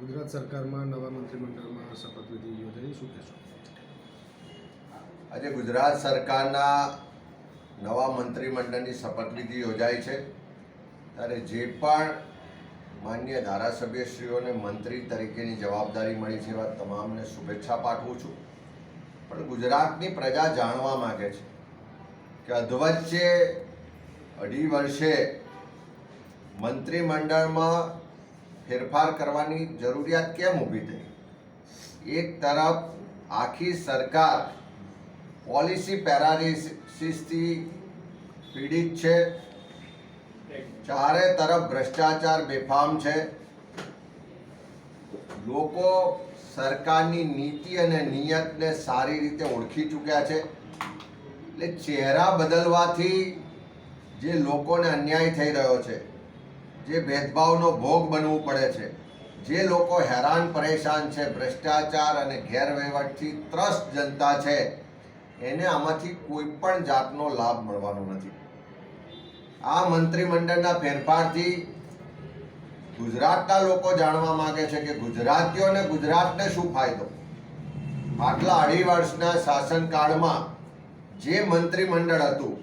ગુજરાત સરકારમાં નવા મંત્રીમંડળમાં શપથવિધિ યોજાઈ, શું કહેશો? આજે ગુજરાત સરકારના નવા મંત્રીમંડળની શપથવિધિ યોજાઈ છે ત્યારે જે પણ માન્ય ધારાસભ્યશ્રીઓને મંત્રી તરીકેની જવાબદારી મળી છે એવા તમામને શુભેચ્છા પાઠવું છું. પણ ગુજરાતની પ્રજા જાણવા માગે છે કે અધવચ્ચે 2.5 વર્ષે મંત્રીમંડળમાં ફેરફાર કરવાની જરૂરિયાત કેમ ઊભી થઈ? એક તરફ આખી સરકાર પોલિસી પેરાલિસિસથી પીડિત છે, ચારે તરફ ભ્રષ્ટાચાર બેફામ છે, લોકો સરકારની નીતિ અને નિયતને સારી રીતે ઓળખી ચૂક્યા છે. એટલે ચહેરા બદલવાથી જે લોકોને અન્યાય થઈ રહ્યો છે, જે ભેદભાવનો ભોગ બનવું પડે છે, જે લોકો હેરાન પરેશાન છે, ભ્રષ્ટાચાર અને ગેરવહીવટથી ત્રસ્ત જનતા છે, એને આમાંથી કોઈ પણ જાતનો લાભ મળવાનો નથી. આ મંત્રીમંડળના ફેરફારથી ગુજરાતના લોકો જાણવા માંગે છે કે ગુજરાતીઓને ગુજરાતને શું ફાયદો? આટલા 2.5 વર્ષના શાસનકાળમાં જે મંત્રીમંડળ હતું,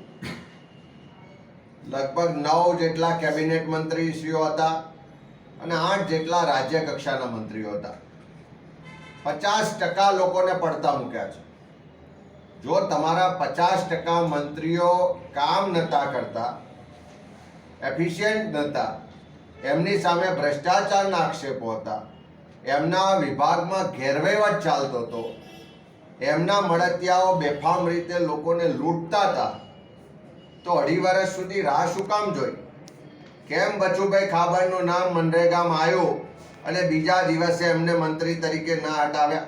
લગભગ 9 જેટલા કેબિનેટ મંત્રીશ્રીઓ હતા અને 8 જેટલા રાજ્ય કક્ષાના મંત્રીઓ હતા. 50% લોકોને પડતા મૂક્યા છે. જો તમારા 50% મંત્રીઓ કામ નહોતા કરતા, એફિશિયન્ટ નહોતા, એમની સામે ભ્રષ્ટાચારના આક્ષેપો હતા, એમના વિભાગમાં ગેરવહીવટ ચાલતો હતો, એમના મળતિયાઓ બેફામ રીતે લોકોને લૂંટતા હતા, તો 2.5 વર્ષ સુધી રાહ શું કામ જોઈ? કેમ બચુભાઈ ખાબડનું નામ મનરેગામાં આવ્યું અને બીજા દિવસે એમને મંત્રી તરીકે ના હટાવ્યા?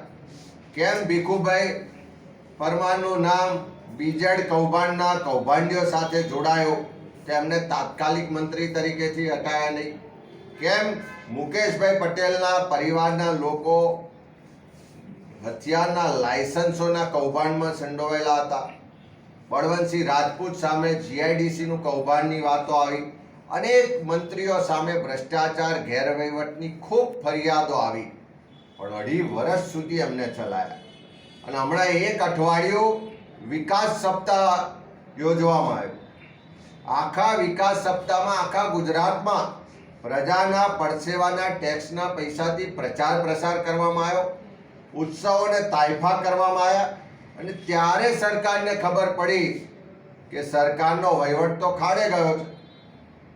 કેમ ભીખુભાઈ પરમારનું નામ બીજેડ કૌભાંડના કૌભાંડીઓ સાથે જોડાયું તો એમને તાત્કાલિક મંત્રી તરીકેથી હટાયા નહીં? કેમ મુકેશભાઈ પટેલના પરિવારના લોકો હથિયારના લાયસન્સોના કૌભાંડમાં સંડોવાયેલા હતા? બળવંતસિંહ રાજપૂત સામે જીઆઈડીસીનું કૌભાંડની વાતો આવી, અનેક મંત્રીઓ સામે ભ્રષ્ટાચાર ગેરવહીવટની ખૂબ ફરિયાદો આવી, પણ 2.5 વર્ષ સુધી એમને ચલાયા. અને હમણાં 1 અઠવાડિયું વિકાસ સપ્તાહ યોજવામાં આવ્યું. આખા વિકાસ સપ્તાહમાં આખા ગુજરાતમાં પ્રજાના પરસેવાના ટેક્સના પૈસાથી પ્રચાર પ્રસાર કરવામાં આવ્યો, ઉત્સવોને તાઇફા કરવામાં આવ્યા. અને ત્યારે સરકારને ખબર પડી કે સરકારનો વહીવટ તો ખાડે ગયો છે.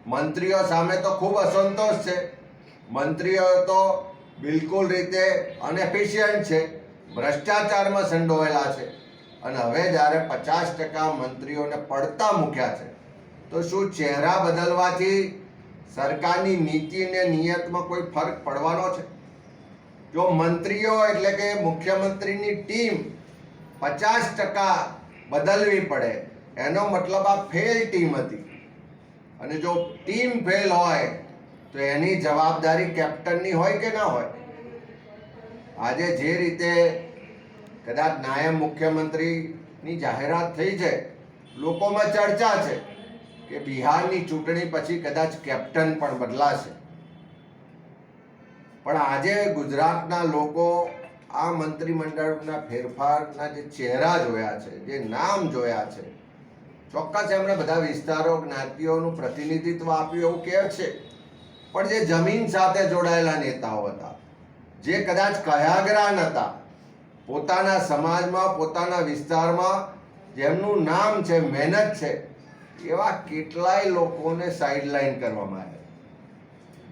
મંત્રીઓ સામે તો ખૂબ અસંતોષ છે, મંત્રીઓ તો બિલકુલ રીતે અનએફિશિયન્ટ છે, ભ્રષ્ટાચારમાં સંડોવાયેલા છે. અને હવે જ્યારે 50% મંત્રીઓને પડતા મૂક્યા છે, તો શું ચહેરા બદલવાથી સરકારની નીતિ અને નિયતમાં કોઈ ફરક પડવાનો છે? જો મંત્રીઓ એટલે કે મુખ્યમંત્રીની ટીમ 50% બદલવી પડે, એનો મતલબ આ ફેલ ટીમ હતી. અને જો ટીમ ફેલ હોય તો એની જવાબદારી કેપ્ટનની હોય કે ના હોય? આજે જે રીતે કદાચ નાયબ મુખ્યમંત્રીની જાહેરાત થઈ છે, લોકોમાં ચર્ચા છે કે બિહારની ચૂંટણી પછી કદાચ કેપ્ટન પણ બદલાશે. પણ આજે ગુજરાતના લોકો આ મંત્રીમંડળના ફેરફારના જે ચહેરા જોયા છે, જે નામ જોયા છે, ચોક્કસ એમણે બધા વિસ્તારો જ્ઞાતિઓનું પ્રતિનિધિત્વ આપ્યું એવું કહે છે, પણ જે જમીન સાથે જોડાયેલા નેતાઓ હતા, જે કદાચ કયાગરા નહોતા, પોતાના સમાજમાં પોતાના વિસ્તારમાં જેમનું નામ છે, મહેનત છે, એવા કેટલાય લોકોને સાઇડલાઇન કરવામાં આવ્યા.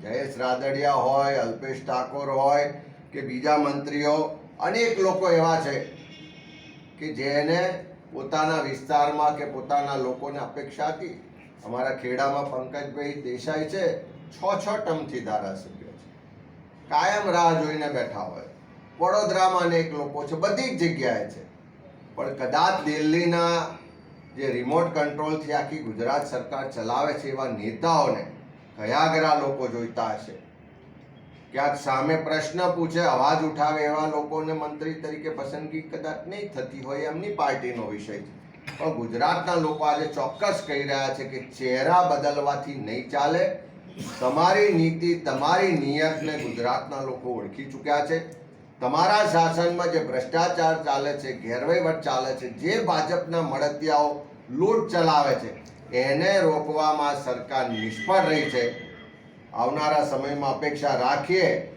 જયેશ રાદડિયા હોય, અલ્પેશ ઠાકોર હોય કે બીજા મંત્રીઓ, અનેક લોકો એવા છે કે જેને પોતાના વિસ્તારમાં કે પોતાના લોકોને અપેક્ષા હતી. અમારા ખેડામાં પંકજભાઈ દેસાઈ છે, 6 ટર્મથી ધારાસભ્ય છે, કાયમ રાહ જોઈને બેઠા હોય. વડોદરામાં અનેક લોકો છે, બધી જ જગ્યાએ છે. પણ કદાચ દિલ્હીના જે રિમોટ કંટ્રોલથી આખી ગુજરાત સરકાર ચલાવે છે એવા નેતાઓને કયાગરા લોકો જોઈતા હશે. ક્યાંક સામે પ્રશ્ન પૂછે, અવાજ ઉઠાવે એવા લોકોને મંત્રી તરીકે પસંદગી કદાચ નહીં થતી હોય, એમની પાર્ટીનો વિષય છે. પણ ગુજરાતના લોકો આજે ચોક્કસ કહી રહ્યા છે કે ચહેરા બદલવાથી નહીં ચાલે, તમારી નીતિ, તમારી નિયતને ગુજરાતના લોકો ઓળખી ચૂક્યા છે. તમારા શાસનમાં જે ભ્રષ્ટાચાર ચાલે છે, ગેરવહીવટ ચાલે છે, જે ભાજપના મળતિયાઓ લૂંટ ચલાવે છે, એને રોકવામાં સરકાર નિષ્ફળ રહી છે. આવનારા સમયમાં અપેક્ષા રાખીએ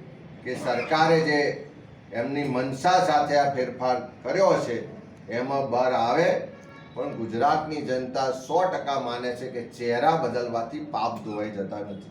કે સરકારે જે એમની મનસા સાથે આ ફેરફાર કર્યો છે એમાં બહાર આવે. પણ ગુજરાતની જનતા 100% માને છે કે ચહેરા બદલવાથી પાપ ધોવાઈ જતા નથી.